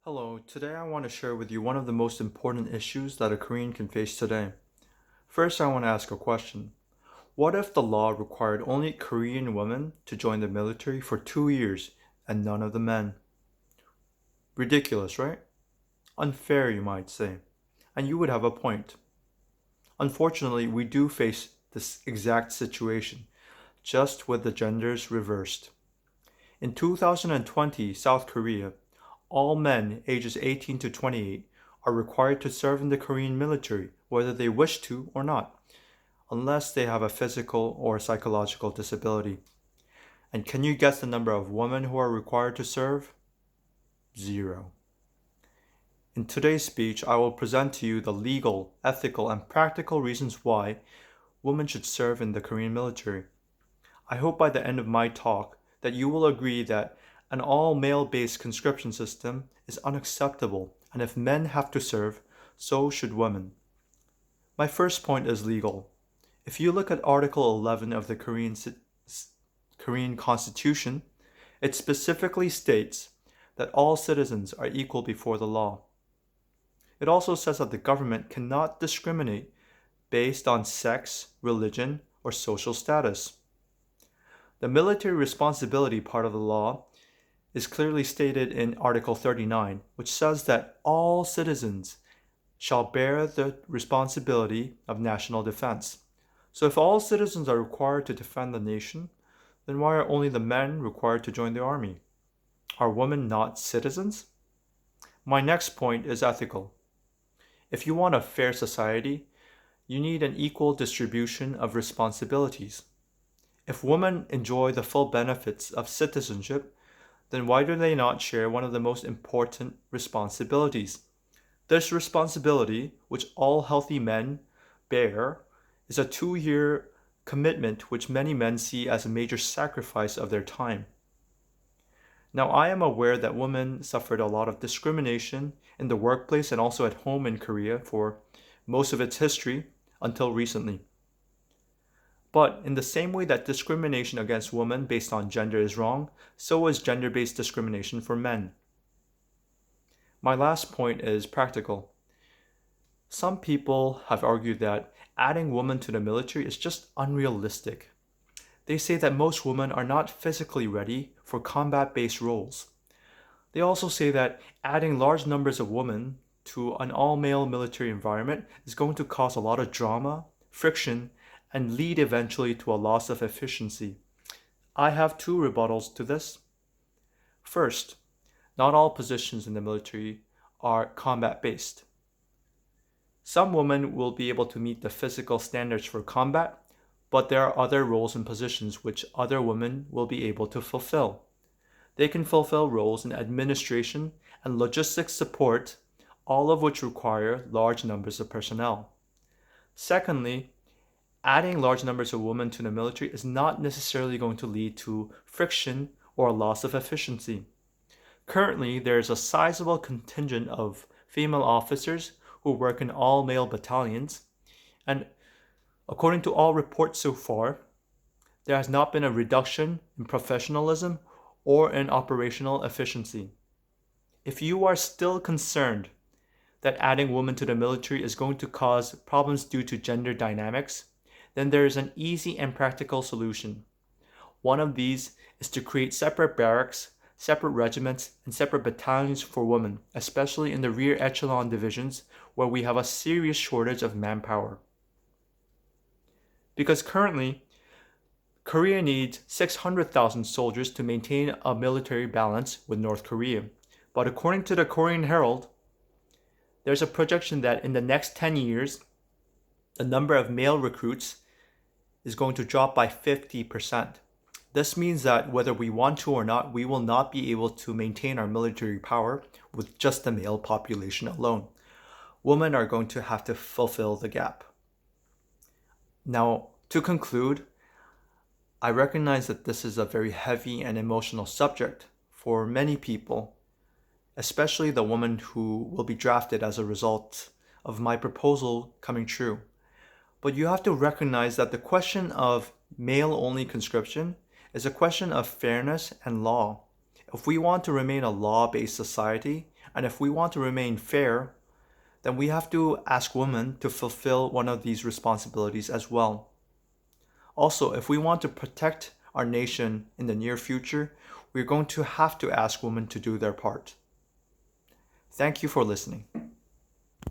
Hello, today I want to share with you one of the most important issues that a Korean can face today. First, I want to ask a question. What if the law required only Korean women to join the military for 2 years and none of the men? Ridiculous, right? Unfair, you might say. And you would have a point. Unfortunately, we do face this exact situation, just with the genders reversed. In 2020, South Korea, all men ages 18 to 28 are required to serve in the Korean military, whether they wish to or not, unless they have a physical or psychological disability. And can you guess the number of women who are required to serve? Zero. In today's speech, I will present to you the legal, ethical, and practical reasons why women should serve in the Korean military. I hope by the end of my talk that you will agree that an all male based conscription system is unacceptable, and if men have to serve, so should women. My first point is legal. If you look at Article 11 of the Korean Constitution, it specifically states that all citizens are equal before the law. It also says that the government cannot discriminate based on sex, religion, or social status. The military responsibility part of the law is clearly stated in Article 39, which says that all citizens shall bear the responsibility of national defense. So if all citizens are required to defend the nation, then why are only the men required to join the army? Are women not citizens? My next point is ethical. If you want a fair society, you need an equal distribution of responsibilities. If women enjoy the full benefits of citizenship, then why do they not share one of the most important responsibilities? This responsibility, which all healthy men bear, is a 2-year commitment which many men see as a major sacrifice of their time. Now, I am aware that women suffered a lot of discrimination in the workplace and also at home in Korea for most of its history until recently. But in the same way that discrimination against women based on gender is wrong, so is gender-based discrimination for men. My last point is practical. Some people have argued that adding women to the military is just unrealistic. They say that most women are not physically ready for combat-based roles. They also say that adding large numbers of women to an all-male military environment is going to cause a lot of drama, friction, and lead eventually to a loss of efficiency. I have two rebuttals to this. First, not all positions in the military are combat-based. Some women will be able to meet the physical standards for combat, but there are other roles and positions which other women will be able to fulfill. They can fulfill roles in administration and logistics support, all of which require large numbers of personnel. Secondly, adding large numbers of women to the military is not necessarily going to lead to friction or a loss of efficiency. Currently, there is a sizable contingent of female officers who work in all-male battalions, and according to all reports so far, there has not been a reduction in professionalism or in operational efficiency. If you are still concerned that adding women to the military is going to cause problems due to gender dynamics, then there is an easy and practical solution. One of these is to create separate barracks, separate regiments, and separate battalions for women, especially in the rear echelon divisions where we have a serious shortage of manpower. Because currently, Korea needs 600,000 soldiers to maintain a military balance with North Korea. But according to the Korean Herald, there's a projection that in the next 10 years, the number of male recruits is going to drop by 50%. This means that whether we want to or not, we will not be able to maintain our military power with just the male population alone. Women are going to have to fulfill the gap. Now, to conclude, I recognize that this is a very heavy and emotional subject for many people, especially the woman who will be drafted as a result of my proposal coming true. But you have to recognize that the question of male-only conscription is a question of fairness and law. If we want to remain a law-based society, And if we want to remain fair, then we have to ask women to fulfill one of these responsibilities as well. Also, if we want to protect our nation in the near future, we're going to have to ask women to do their part. Thank you for listening.